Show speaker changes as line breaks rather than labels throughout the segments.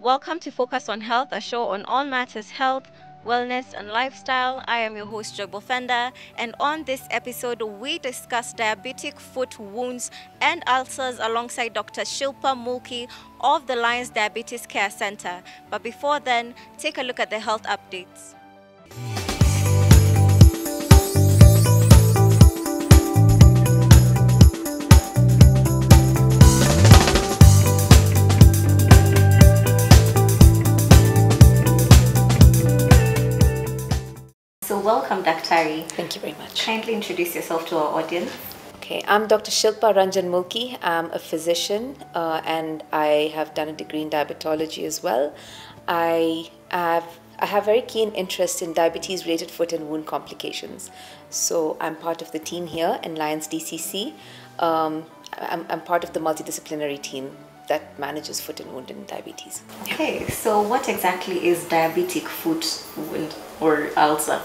Welcome to Focus on Health, a show on all matters health, wellness, and lifestyle. I am your host, Joy Bofenda, and on this episode, we discuss diabetic foot wounds and ulcers alongside Dr. Shilpa Mulki of the Lions Diabetes Care Center. But before then, take a look at the health updates. So welcome, Daktari.
Thank you very much.
Kindly introduce yourself to our audience.
Okay, I'm Dr. Shilpa Ranjan Mulki. I'm a physician and I have done a degree in diabetology as well. I have very keen interest in diabetes-related foot and wound complications. So I'm part of the team here in Lions DCC. I'm part of the multidisciplinary team that manages foot and wound and diabetes.
Okay, so what exactly is diabetic foot wound or ulcer?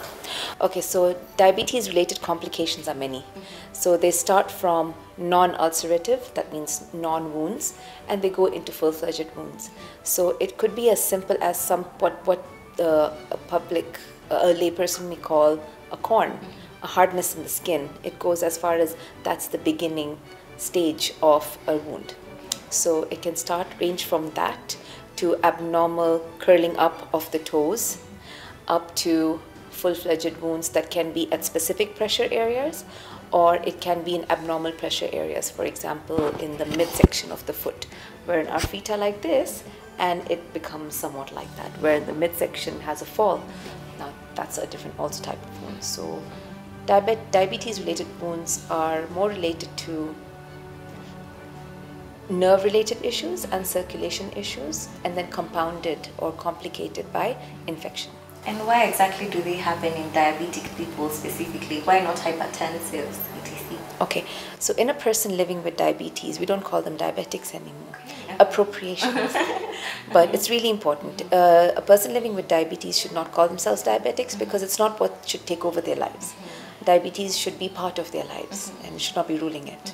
Okay, so diabetes-related complications are many. So they start from non-ulcerative, that means non-wounds, and they go into full-fledged wounds. So it could be as simple as what a layperson may call a corn, a hardness in the skin. It goes as far as that's the beginning stage of a wound. So it can range from that to abnormal curling up of the toes, up to full-fledged wounds that can be at specific pressure areas, or it can be in abnormal pressure areas, for example, in the midsection of the foot, where our feet are like this, and it becomes somewhat like that, where the midsection has a fall. Now, that's a different also type of wound. So diabetes-related wounds are more related to nerve-related issues and circulation issues, and then compounded or complicated by infection.
And why exactly do they happen in diabetic people specifically? Why not hypertensive, etc.?
Okay, so in a person living with diabetes, we don't call them diabetics anymore. Okay. Appropriations. But it's really important. A person living with diabetes should not call themselves diabetics because it's not what should take over their lives. Diabetes should be part of their lives and should not be ruling it.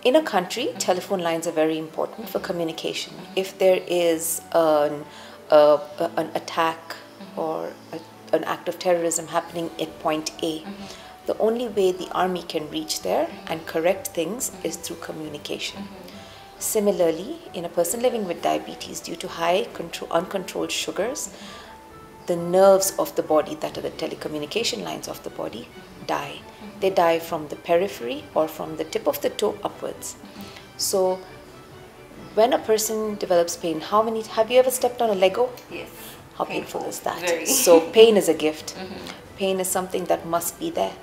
In a country, telephone lines are very important for communication. If there is an attack or an act of terrorism happening at point A, the only way the army can reach there and correct things is through communication. Similarly, in a person living with diabetes, due to high uncontrolled sugars, the nerves of the body, that are the telecommunication lines of the body, die. They die from the periphery or from the tip of the toe upwards. So when a person develops pain, have you ever stepped on a Lego?
Yes.
How painful is that?
Very.
So pain is a gift. Pain is something that must be there.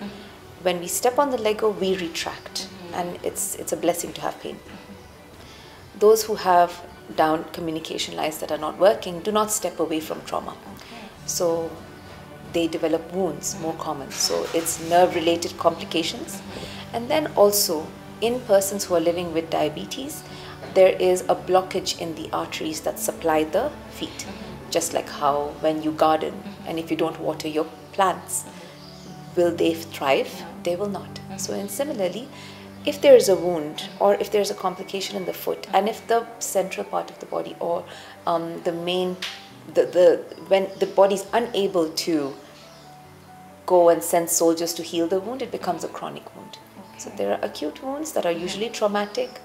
When we step on the Lego, we retract, and it's a blessing to have pain. Those who have down communication lines that are not working do not step away from trauma. So they develop wounds, more common. So it's nerve-related complications. And then also, in persons who are living with diabetes, there is a blockage in the arteries that supply the feet. Just like how when you garden, and if you don't water your plants, will they thrive? They will not. So and similarly, if there is a wound or if there's a complication in the foot, and if the central part of the body or when the body is unable to go and send soldiers to heal the wound, it becomes a chronic wound. Okay. So there are acute wounds that are usually traumatic,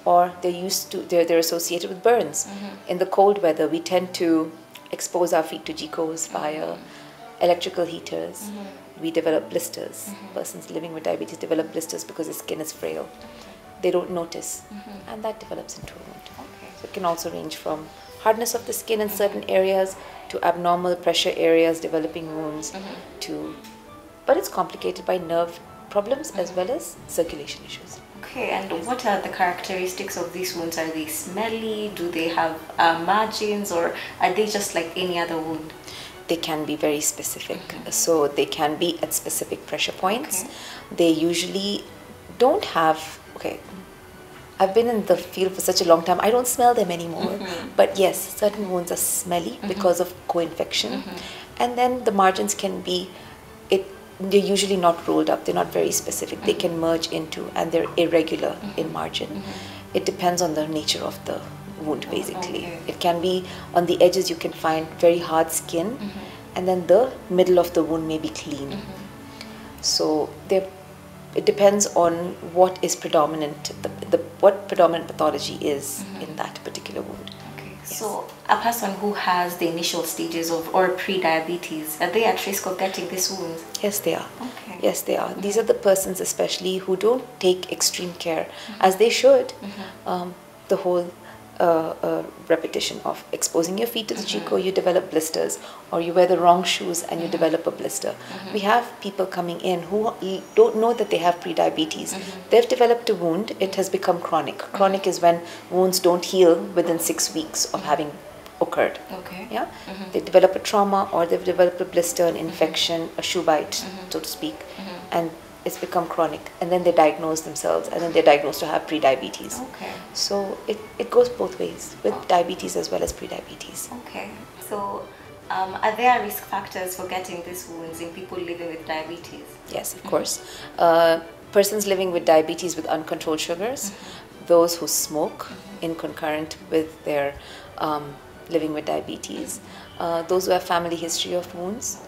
or they're associated with burns. In the cold weather, we tend to expose our feet to GCOs, fire, electrical heaters. We develop blisters. Persons living with diabetes develop blisters because the skin is frail. They don't notice, and that develops into a wound. Okay. So it can also range from hardness of the skin in certain areas to abnormal pressure areas, developing wounds, but it's complicated by nerve problems as well as circulation issues.
Okay, and what are the characteristics of these wounds? Are they smelly? Do they have margins, or are they just like any other wound?
They can be very specific. So they can be at specific pressure points. They usually don't have, I've been in the field for such a long time, I don't smell them anymore. But yes, certain wounds are smelly because of co-infection. And then the margins can be, they're usually not rolled up, they're not very specific. They can merge into, and they're irregular in margin. It depends on the nature of the wound, basically.
Okay.
It can be on the edges, you can find very hard skin, and then the middle of the wound may be clean. So it depends on what is predominant, what predominant pathology is in that particular wound.
Okay. So a person who has the initial stages of or pre-diabetes, are they at risk of getting this wound?
Yes, they are.
Okay.
Yes, they are. These are the persons especially who don't take extreme care, as they should. The whole repetition of exposing your feet to the Chico, you develop blisters, or you wear the wrong shoes and you develop a blister. We have people coming in who don't know that they have pre-diabetes. They've developed a wound, it has become chronic. Chronic is when wounds don't heal within 6 weeks of having occurred.
Okay.
Yeah, they develop a trauma, or they've developed a blister, an infection, a shoe bite, so to speak, and it's become chronic, and then they diagnose themselves, and then they're diagnosed to have pre-diabetes.
Okay.
So it goes both ways, with diabetes as well as pre-diabetes.
Okay. So are there risk factors for getting these wounds in people living with diabetes?
Yes, of course. Persons living with diabetes with uncontrolled sugars, those who smoke in concurrent with their living with diabetes, those who have family history of wounds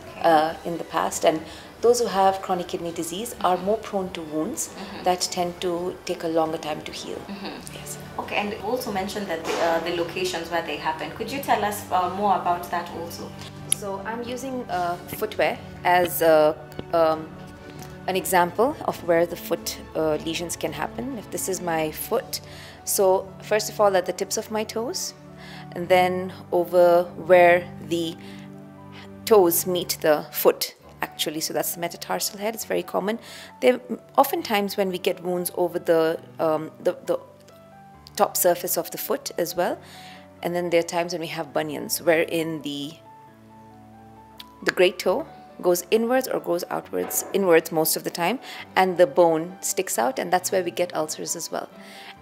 in the past, and those who have chronic kidney disease are more prone to wounds that tend to take a longer time to heal. Yes.
Okay, and you also mentioned that the locations where they happen. Could you tell us more about that also?
So I'm using footwear as an example of where the foot lesions can happen. If this is my foot, so first of all at the tips of my toes, and then over where the toes meet the foot. Actually, so that's the metatarsal head. It's very common. There, oftentimes when we get wounds over the top surface of the foot as well, and then there are times when we have bunions, wherein the great toe goes inwards or goes outwards, inwards most of the time, and the bone sticks out, and that's where we get ulcers as well.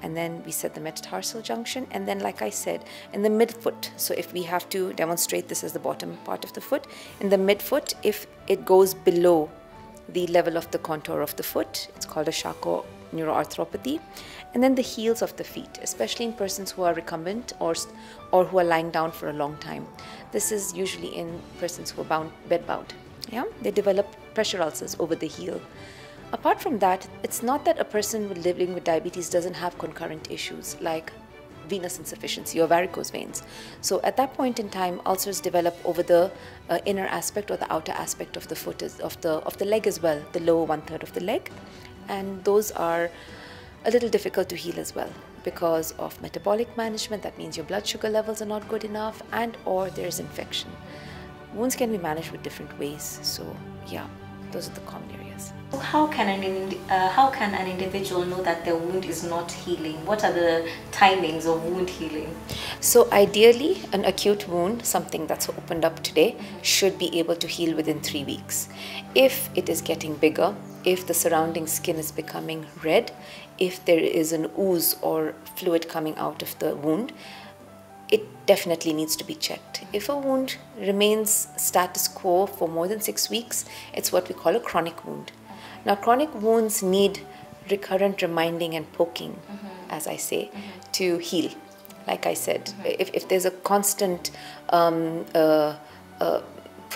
And then we said the metatarsal junction, and then like I said, in the midfoot. So if we have to demonstrate this as the bottom part of the foot, in the midfoot, if it goes below the level of the contour of the foot, it's called a Charcot neuroarthropathy. And then the heels of the feet, especially in persons who are recumbent or who are lying down for a long time. This is usually in persons who are bedbound. Yeah, they develop pressure ulcers over the heel. Apart from that, it's not that a person living with diabetes doesn't have concurrent issues like venous insufficiency or varicose veins. So at that point in time, ulcers develop over the inner aspect or the outer aspect of the foot, of the leg as well, the lower 1/3 of the leg, and those are a little difficult to heal as well because of metabolic management. That means your blood sugar levels are not good enough, and or there's infection. Wounds can be managed with different ways. So yeah, those are the common areas.
So how can an individual know that their wound is not healing? What are the timings of wound healing?
So ideally, an acute wound, something that's opened up today, should be able to heal within 3 weeks. If it is getting bigger, if the surrounding skin is becoming red, if there is an ooze or fluid coming out of the wound, it definitely needs to be checked. If a wound remains status quo for more than 6 weeks, it's what we call a chronic wound. Now, chronic wounds need recurrent reminding and poking, as I say, to heal. Like I said, if there's a constant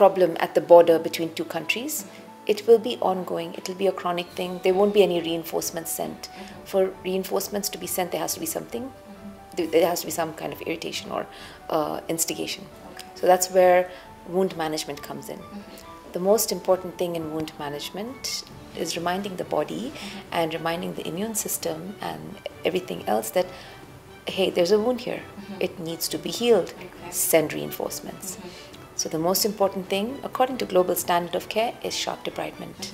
problem at the border between two countries, it will be ongoing. It will be a chronic thing. There won't be any reinforcements sent. For reinforcements to be sent, there has to be something. There has to be some kind of irritation or instigation. So that's where wound management comes in. The most important thing in wound management is reminding the body and reminding the immune system and everything else that, hey, there's a wound here. It needs to be healed. Send reinforcements. So the most important thing, according to global standard of care, is sharp debridement.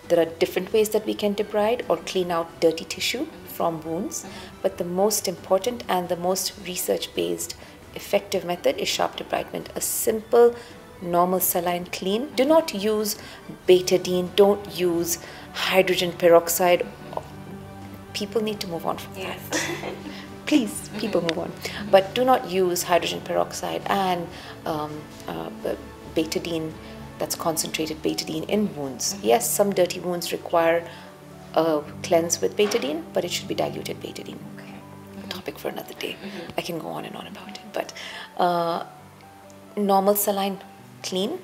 There are different ways that we can debride or clean out dirty tissue from wounds, but the most important and the most research-based effective method is sharp debridement. A simple, normal saline clean. Do not use betadine, don't use hydrogen peroxide. People need to move on from that. Please, people move on. But do not use hydrogen peroxide and betadine, that's concentrated betadine in wounds. Yes, some dirty wounds require a cleanse with betadine, but it should be diluted betadine. topic for another day. I can go on and on about it. But normal saline clean,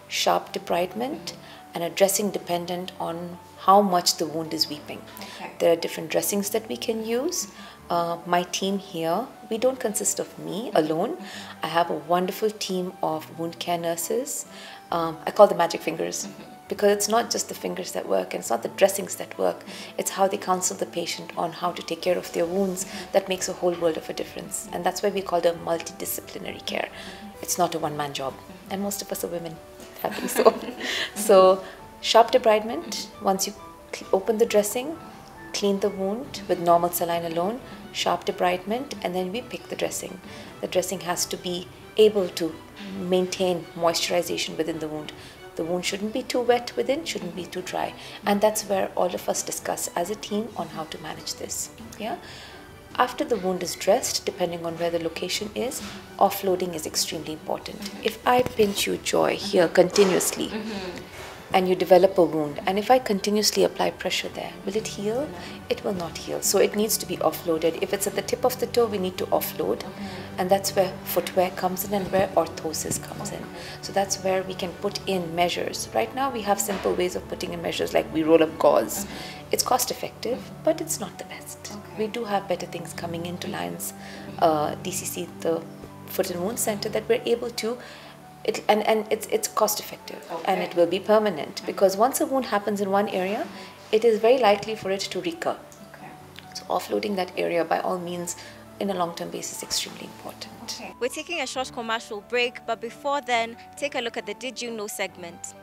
sharp debridement, and a dressing dependent on how much the wound is weeping.
Okay.
There are different dressings that we can use. My team here, we don't consist of me alone. I have a wonderful team of wound care nurses. I call them magic fingers because it's not just the fingers that work and it's not the dressings that work. It's how they counsel the patient on how to take care of their wounds that makes a whole world of a difference. And that's why we call it multidisciplinary care. It's not a one-man job. And most of us are women, happily so. So sharp debridement, once you open the dressing, clean the wound with normal saline alone, sharp debridement, and then we pick the dressing. The dressing has to be able to maintain moisturization within the wound. The wound shouldn't be too wet within, shouldn't be too dry. And that's where all of us discuss as a team on how to manage this. Yeah. After the wound is dressed, depending on where the location is, offloading is extremely important. If I pinch you, Joy, here continuously, and you develop a wound, and if I continuously apply pressure there, will it heal? It will not heal. So it needs to be offloaded. If it's at the tip of the toe, we need to offload. And that's where footwear comes in and where orthosis comes in. So that's where we can put in measures. Right now we have simple ways of putting in measures like we roll up gauze. It's cost effective, but it's not the best. We do have better things coming into Lions DCC, the Foot and Wound Center, that we're able to it's cost effective and it will be permanent because once a wound happens in one area, it is very likely for it to recur. So offloading that area by all means in a long-term basis is extremely important.
We're taking a short commercial break, but before then, take a look at the Did You Know segment.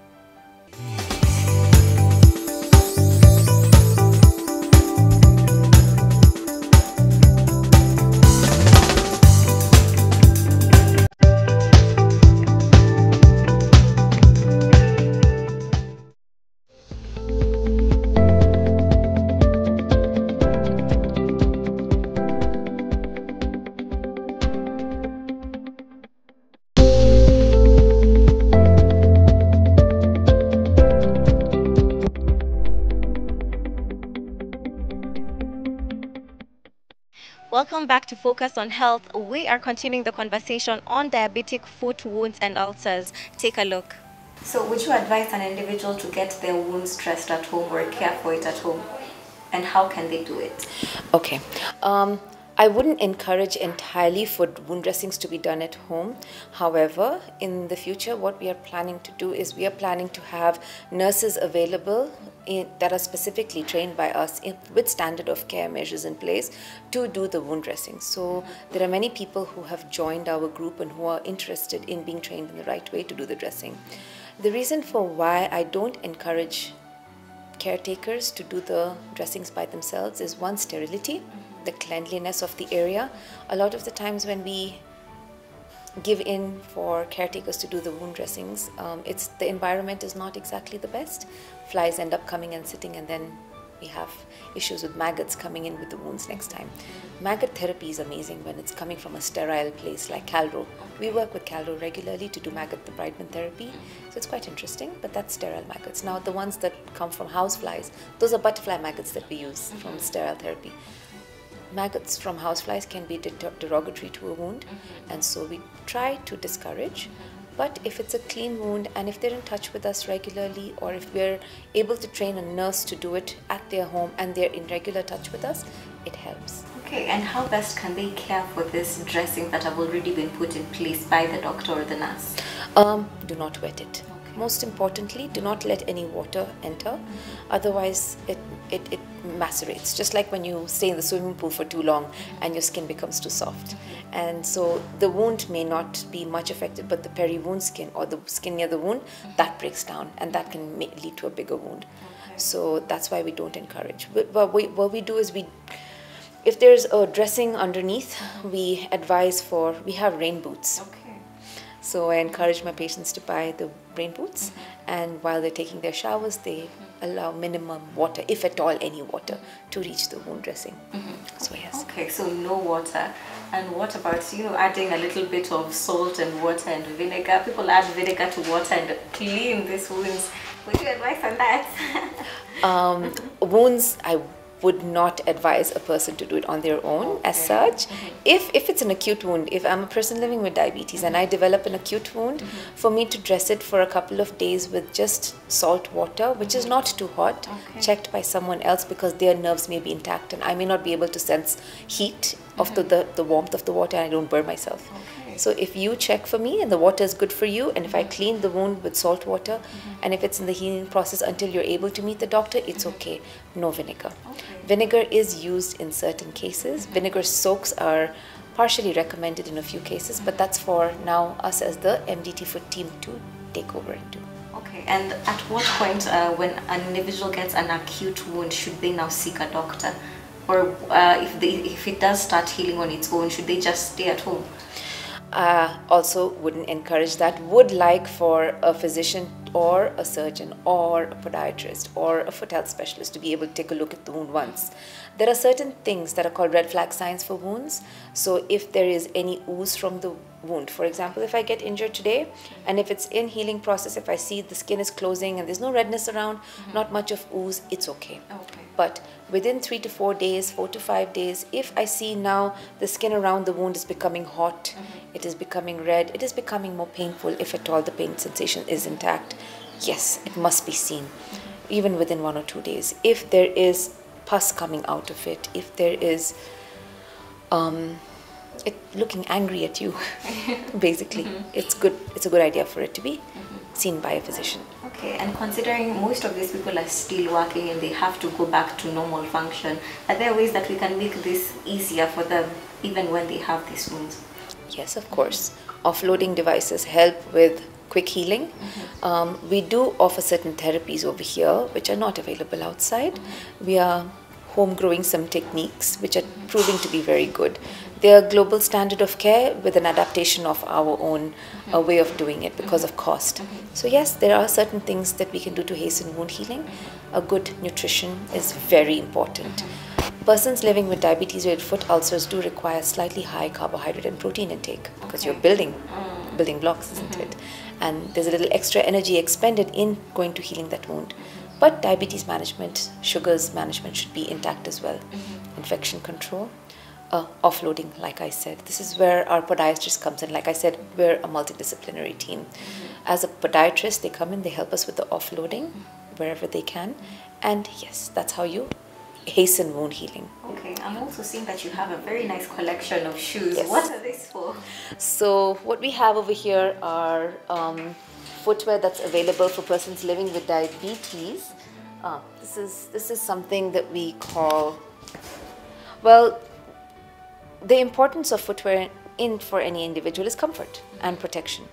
Welcome back to Focus on Health. We are continuing the conversation on diabetic foot wounds and ulcers. Take a look. So would you advise an individual to get their wounds dressed at home or care for it at home? And how can they do it?
Okay. I wouldn't encourage entirely for wound dressings to be done at home. However, in the future, what we are planning to do is we are planning to have nurses available that are specifically trained by us with standard of care measures in place to do the wound dressing. So there are many people who have joined our group and who are interested in being trained in the right way to do the dressing. The reason for why I don't encourage caretakers to do the dressings by themselves is one, sterility, the cleanliness of the area. A lot of the times when we give in for caretakers to do the wound dressings, the environment is not exactly the best. Flies end up coming and sitting, and then we have issues with maggots coming in with the wounds next time. Maggot therapy is amazing when it's coming from a sterile place like Calro. We work with Calro regularly to do maggot debridement therapy, so it's quite interesting, but that's sterile maggots. Now the ones that come from houseflies, those are butterfly maggots that we use from sterile therapy. Maggots from houseflies can be derogatory to a wound, and so we try to discourage. But if it's a clean wound and if they're in touch with us regularly, or if we're able to train a nurse to do it at their home and they're in regular touch with us, it helps.
Okay, and how best can they care for this dressing that have already been put in place by the doctor or the nurse?
Do not wet it. Most importantly, do not let any water enter, otherwise it macerates. Just like when you stay in the swimming pool for too long and your skin becomes too soft. And so the wound may not be much affected, but the peri-wound skin or the skin near the wound, that breaks down and that can lead to a bigger wound. So that's why we don't encourage. But what we do is if there's a dressing underneath, we have rain boots. So I encourage my patients to buy the rain boots, and while they're taking their showers, they allow minimum water, if at all any water, to reach the wound dressing. So yes.
Okay, so no water. And what about, adding a little bit of salt and water and vinegar? People add vinegar to water and clean these wounds. Would you advise on that?
Wounds, would not advise a person to do it on their own as such. If it's an acute wound, if I'm a person living with diabetes and I develop an acute wound, for me to dress it for a couple of days with just salt water, which is not too hot, checked by someone else, because their nerves may be intact and I may not be able to sense heat of the warmth of the water, and I don't burn myself. So if you check for me and the water is good for you, and if I clean the wound with salt water, and if it's in the healing process until you're able to meet the doctor, it's okay. No vinegar. Vinegar is used in certain cases. Vinegar soaks are partially recommended in a few cases, but that's for now us as the MDT Foot team to take over and do.
Okay, and at what point when an individual gets an acute wound, should they now seek a doctor? Or if it does start healing on its own, should they just stay at home?
Also wouldn't encourage that. Would like for a physician or a surgeon or a podiatrist or a foot health specialist to be able to take a look at the wound once. There are certain things that are called red flag signs for wounds. So if there is any ooze from the wound, for example, if I get injured today and if it's in healing process, if I see the skin is closing and there's no redness around, not much of ooze, it's okay. But within 3 to 4 days, 4 to 5 days, if I see now the skin around the wound is becoming hot, it is becoming red, it is becoming more painful, if at all the pain sensation is intact, yes, it must be seen, even within 1 or 2 days. If there is pus coming out of it, if there is it looking angry at you, basically, it's a good idea for it to be seen by a physician.
Okay, and considering most of these people are still working and they have to go back to normal function, are there ways that we can make this easier for them even when they have these wounds?
Yes, of course. Offloading devices help with quick healing. We do offer certain therapies over here which are not available outside. We are home growing some techniques which are proving to be very good. They are global standard of care with an adaptation of our own way of doing it because of cost. So yes, there are certain things that we can do to hasten wound healing. A good nutrition is very important. Persons living with diabetes with foot ulcers do require slightly high carbohydrate and protein intake because you're building blocks, isn't it? And there's a little extra energy expended in going to healing that wound. But diabetes management, sugars management should be intact as well. Infection control, offloading, like I said. This is where our podiatrist comes in. Like I said, we're a multidisciplinary team. As a podiatrist, they come in, they help us with the offloading wherever they can. And yes, that's how you hasten wound healing.
Okay, I'm also seeing that you have a very nice collection of shoes.
Yes.
What are these for?
So what we have over here are footwear that's available for persons living with diabetes. This is something that we call, well, the importance of footwear for any individual is comfort and protection.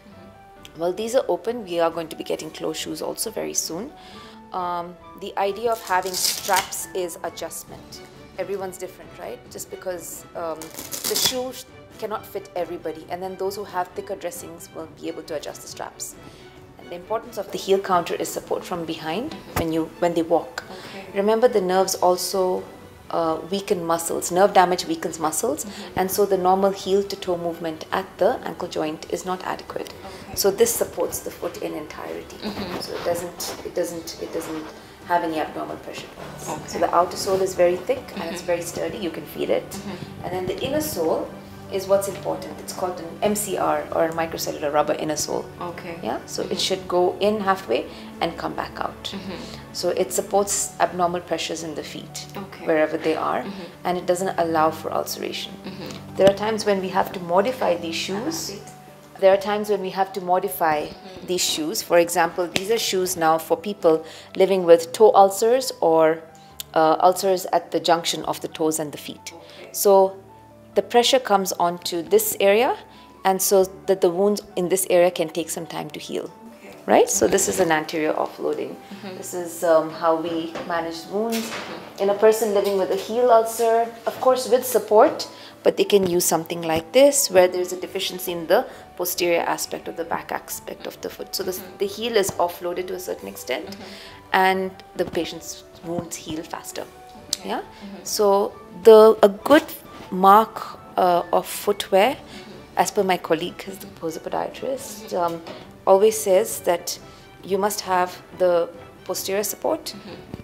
Well, these are open. We are going to be getting closed shoes also very soon. The idea of having straps is adjustment. Everyone's different, right? Just because the shoe cannot fit everybody, and then those who have thicker dressings will be able to adjust the straps. And the importance of the heel counter is support from behind when they walk. Remember, the nerves also weaken muscles. Nerve damage weakens muscles, and so the normal heel to toe movement at the ankle joint is not adequate. So this supports the foot in entirety. So it doesn't have any abnormal pressure points. So the outer sole is very thick and it's very sturdy. You can feel it. And then the inner sole is what's important. It's called an MCR, or microcellular rubber inner sole. Yeah. So it should go in halfway and come back out. So it supports abnormal pressures in the feet wherever they are, and it doesn't allow for ulceration. There are times when we have to modify these shoes. These shoes. For example, these are shoes now for people living with toe ulcers or ulcers at the junction of the toes and the feet. So the pressure comes onto this area, and so that the wounds in this area can take some time to heal. Right? So this is an anterior offloading. This is how we manage wounds. In a person living with a heel ulcer, of course with support, but they can use something like this where there's a deficiency in the posterior aspect or the back aspect of the foot. So the heel is offloaded to a certain extent, and the patient's wounds heal faster. Yeah. So a good mark of footwear, as per my colleague who's a podiatrist, always says that you must have the posterior support,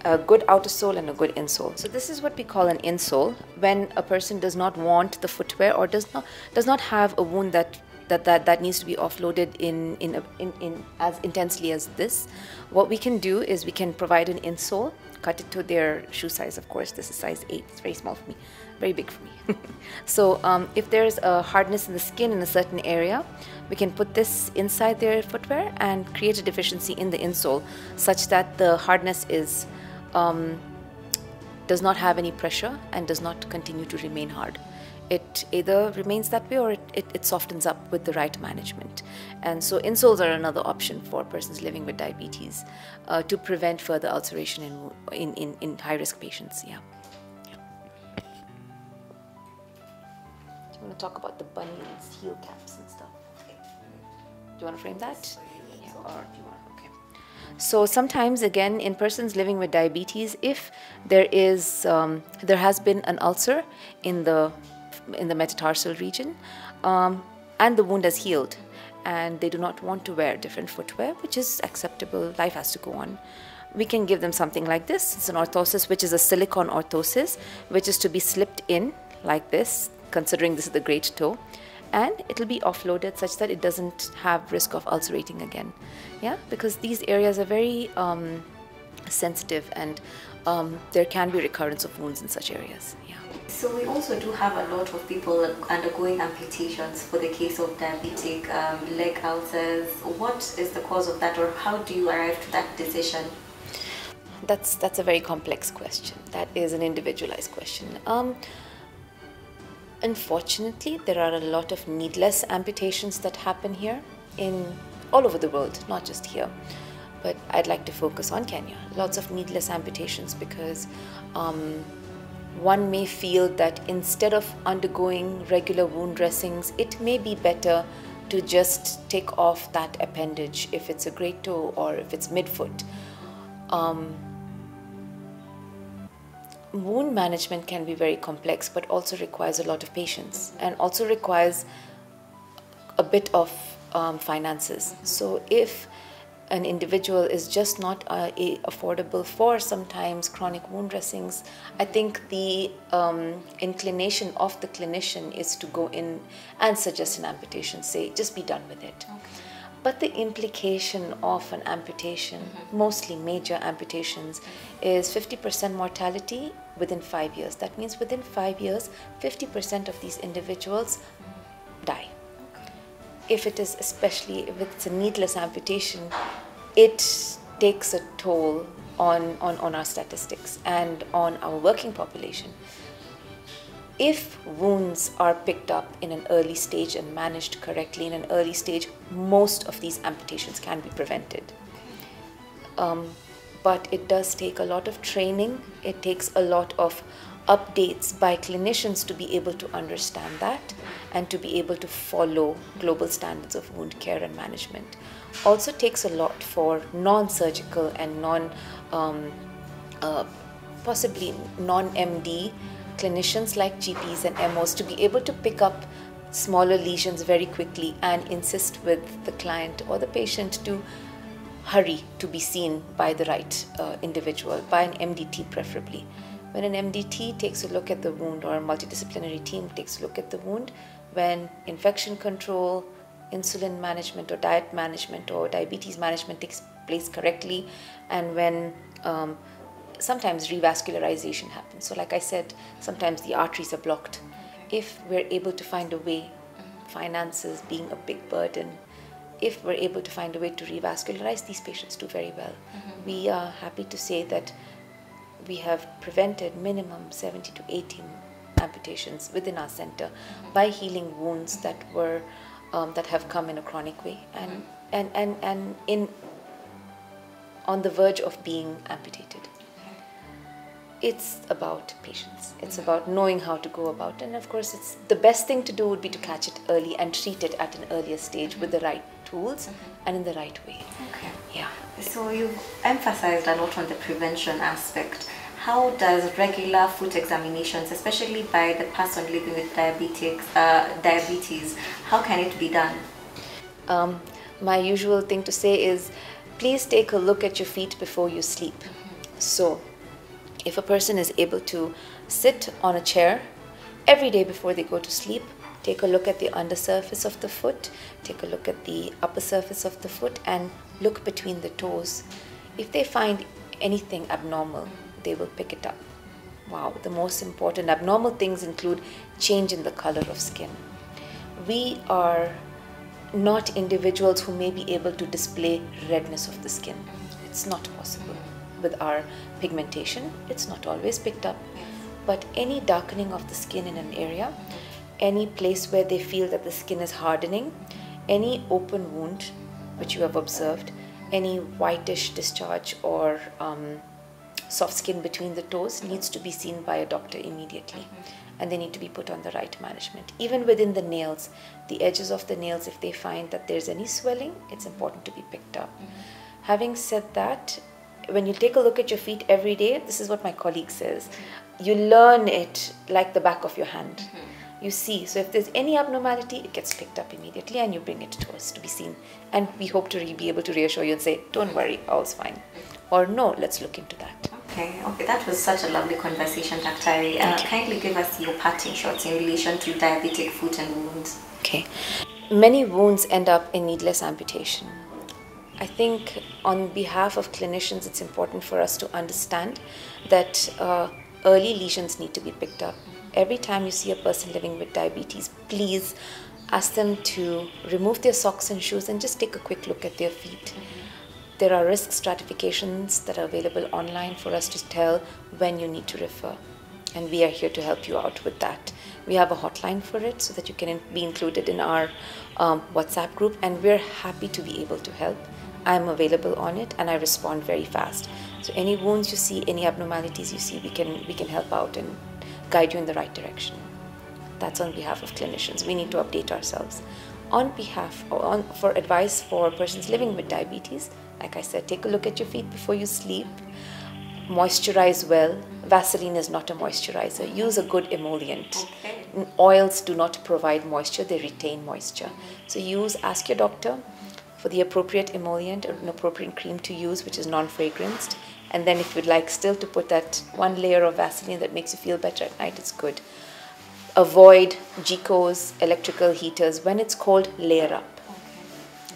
a good outer sole, and a good insole. So this is what we call an insole when a person does not want the footwear or does not have a wound that needs to be offloaded in as intensely as this. What we can do is we can provide an insole, cut it to their shoe size. Of course, this is size 8. It's very small for me, very big for me. So if there's a hardness in the skin in a certain area, we can put this inside their footwear and create a deficiency in the insole such that the hardness is does not have any pressure and does not continue to remain hard. It either remains that way or it softens up with the right management. And so insoles are another option for persons living with diabetes to prevent further ulceration in high-risk patients. Yeah. Do you want to talk about the bunions, heel caps and stuff? Do you want to frame that? Yeah, or do you want? Okay. So sometimes, again, in persons living with diabetes, if there has been an ulcer in the metatarsal region, and the wound has healed, and they do not want to wear different footwear, which is acceptable. Life has to go on. We can give them something like this. It's an orthosis, which is a silicone orthosis, which is to be slipped in like this, considering this is the great toe. And it'll be offloaded such that it doesn't have risk of ulcerating again. Yeah, because these areas are very sensitive, and there can be recurrence of wounds in such areas. Yeah.
So we also do have a lot of people undergoing amputations for the case of diabetic leg ulcers. What is the cause of that, or how do you arrive to that decision?
That's a very complex question. That is an individualized question. Unfortunately, there are a lot of needless amputations that happen here all over the world, not just here. But I'd like to focus on Kenya. Lots of needless amputations because one may feel that instead of undergoing regular wound dressings, it may be better to just take off that appendage if it's a great toe or if it's midfoot. Wound management can be very complex, but also requires a lot of patience and also requires a bit of finances. So if an individual is just not affordable for sometimes chronic wound dressings, I think the inclination of the clinician is to go in and suggest an amputation, say just be done with it. Okay. But the implication of an amputation, mostly major amputations, is 50% mortality within 5 years. That means within 5 years, 50% of these individuals die. If it's a needless amputation, it takes a toll on our statistics and on our working population. If wounds are picked up in an early stage and managed correctly in an early stage, most of these amputations can be prevented. But it does take a lot of training. It takes a lot of updates by clinicians to be able to understand that and to be able to follow global standards of wound care and management. Also takes a lot for non-surgical and possibly non-MD clinicians like GPs and MOs to be able to pick up smaller lesions very quickly and insist with the client or the patient to hurry to be seen by the right individual, by an MDT preferably. When an MDT takes a look at the wound, or a multidisciplinary team takes a look at the wound, when infection control, insulin management or diet management or diabetes management takes place correctly, and when sometimes revascularization happens. So like I said, sometimes the arteries are blocked. If we're able to find a way, finances being a big burden, if we're able to find a way to revascularize, these patients do very well. We are happy to say that we have prevented minimum 70 to 80 amputations within our center by healing wounds that have come in a chronic way and on the verge of being amputated. It's about patience. It's about knowing how to go about it. And of course, it's the best thing to do would be to catch it early and treat it at an earlier stage with the right tools and in the right way. Okay. Yeah.
So you've emphasized a lot on the prevention aspect. How does regular foot examinations, especially by the person living with diabetes, how can it be done?
My usual thing to say is please take a look at your feet before you sleep. So if a person is able to sit on a chair every day before they go to sleep, take a look at the undersurface of the foot, take a look at the upper surface of the foot, and look between the toes. If they find anything abnormal, they will pick it up. Wow, the most important abnormal things include change in the color of skin. We are not individuals who may be able to display redness of the skin. It's not possible. With our pigmentation, it's not always picked up. But any darkening of the skin in an area, any place where they feel that the skin is hardening, any open wound which you have observed, any whitish discharge or soft skin between the toes needs to be seen by a doctor immediately. And they need to be put on the right management. Even within the nails, the edges of the nails, if they find that there's any swelling, it's important to be picked up. Having said that, when you take a look at your feet every day, this is what my colleague says, you learn it like the back of your hand. You see, so if there's any abnormality, it gets picked up immediately and you bring it to us to be seen. And we hope to be able to reassure you and say, don't worry, all's fine. Or no, let's look into that.
Okay, that was such a lovely conversation, Dr. Ari. Kindly give us your parting shots in relation to diabetic foot and wounds.
Okay. Many wounds end up in needless amputation. I think on behalf of clinicians, it's important for us to understand that early lesions need to be picked up. Every time you see a person living with diabetes, please ask them to remove their socks and shoes and just take a quick look at their feet. There are risk stratifications that are available online for us to tell when you need to refer. And we are here to help you out with that. We have a hotline for it so that you can be included in our WhatsApp group, and we're happy to be able to help. I'm available on it and I respond very fast. So any wounds you see, any abnormalities you see, we can help out and guide you in the right direction. That's on behalf of clinicians. We need to update ourselves. For advice for persons living with diabetes, like I said, take a look at your feet before you sleep. Moisturize well. Vaseline is not a moisturizer. Use a good emollient. Okay. Oils do not provide moisture, they retain moisture. So ask your doctor for the appropriate emollient or an appropriate cream to use, which is non-fragranced. And then if you'd like still to put that one layer of Vaseline that makes you feel better at night, it's good. Avoid GECOs, electrical heaters. When it's cold, layer up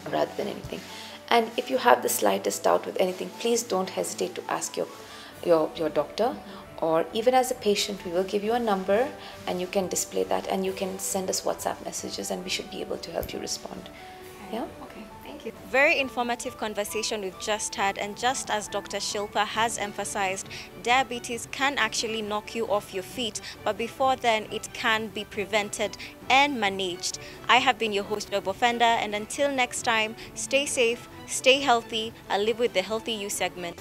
rather than anything. And if you have the slightest doubt with anything, please don't hesitate to ask your doctor, or even as a patient, we will give you a number and you can display that and you can send us WhatsApp messages and we should be able to help you respond. Yeah?
Okay, thank you. Very informative conversation we've just had, and just as Dr. Shilpa has emphasized, diabetes can actually knock you off your feet, but before then it can be prevented and managed. I have been your host, Joy Bofenda, and until next time, stay safe, stay healthy, and live with the Healthy You segment.